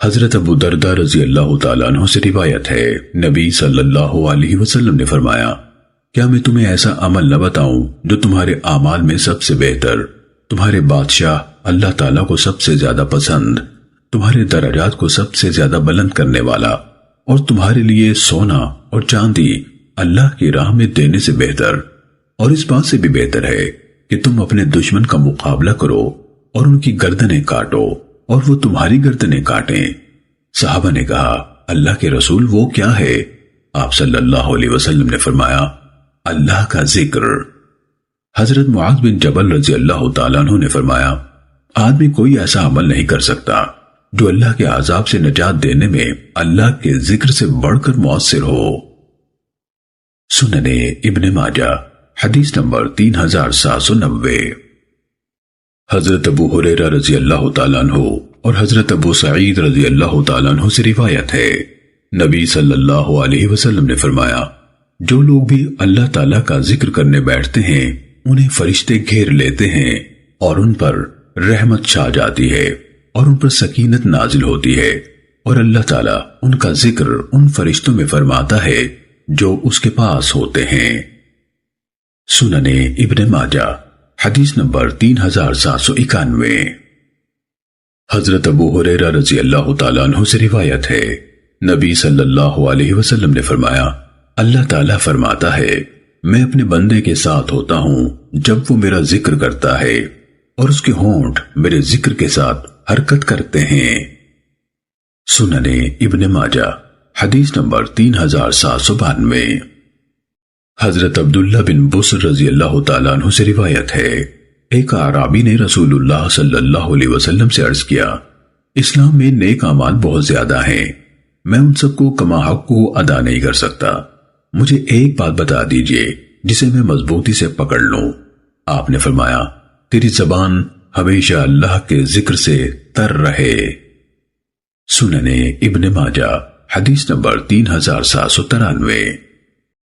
حضرت ابو درداء رضی اللہ تعالیٰ عنہ سے روایت ہے، نبی صلی اللہ علیہ وسلم نے فرمایا، کیا میں تمہیں ایسا عمل نہ بتاؤں جو تمہارے اعمال میں سب سے بہتر، تمہارے بادشاہ اللہ تعالیٰ کو سب سے زیادہ پسند، تمہارے درجات کو سب سے زیادہ بلند کرنے والا، اور تمہارے لیے سونا اور چاندی اللہ کی راہ میں دینے سے بہتر، اور اس بات سے بھی بہتر ہے کہ تم اپنے دشمن کا مقابلہ کرو اور ان کی گردنیں کاٹو اور وہ تمہاری گردنیں کاٹیں۔ صحابہ نے کہا، اللہ کے رسول وہ کیا ہے؟ آپ صلی اللہ علیہ وسلم نے فرمایا، اللہ کا ذکر۔ حضرت معاذ بن جبل رضی اللہ تعالیٰ عنہ نے فرمایا، آدمی کوئی ایسا عمل نہیں کر سکتا جو اللہ کے عذاب سے نجات دینے میں اللہ کے ذکر سے بڑھ کر مؤثر ہو۔ سنن ابن ماجہ حدیث نمبر 3790۔ حضرت ابو ہریرہ رضی اللہ تعالیٰ عنہ اور حضرت ابو سعید رضی اللہ تعالیٰ عنہ سے روایت ہے، نبی صلی اللہ علیہ وسلم نے فرمایا، جو لوگ بھی اللہ تعالیٰ کا ذکر کرنے بیٹھتے ہیں انہیں فرشتے گھیر لیتے ہیں اور ان پر رحمت چھا جاتی ہے اور ان پر سکینت نازل ہوتی ہے، اور اللہ تعالیٰ ان کا ذکر ان فرشتوں میں فرماتا ہے جو اس کے پاس ہوتے ہیں۔ سنن ابن ماجہ حدیث نمبر 3791۔ حضرت ابو ہریرہ رضی اللہ تعالیٰ عنہ سے روایت ہے، نبی صلی اللہ علیہ وسلم نے فرمایا، اللہ تعالیٰ فرماتا ہے، میں اپنے بندے کے ساتھ ہوتا ہوں جب وہ میرا ذکر کرتا ہے اور اس کے ہونٹ میرے ذکر کے ساتھ حرکت کرتے ہیں۔ سنن ابن ماجہ حدیث نمبر 3792۔ حضرت عبداللہ بن بسر رضی اللہ تعالیٰ عنہ سے روایت ہے، ایک اعرابی نے رسول اللہ صلی اللہ علیہ وسلم سے عرض کیا، اسلام میں نیک اعمال بہت زیادہ ہیں، میں ان سب کو کما حق کو ادا نہیں کر سکتا، مجھے ایک بات بتا دیجئے جسے میں مضبوطی سے پکڑ لوں۔ آپ نے فرمایا، تیری زبان ہمیشہ اللہ کے ذکر سے تر رہے۔ سنن ابن ماجہ حدیث نمبر 3793۔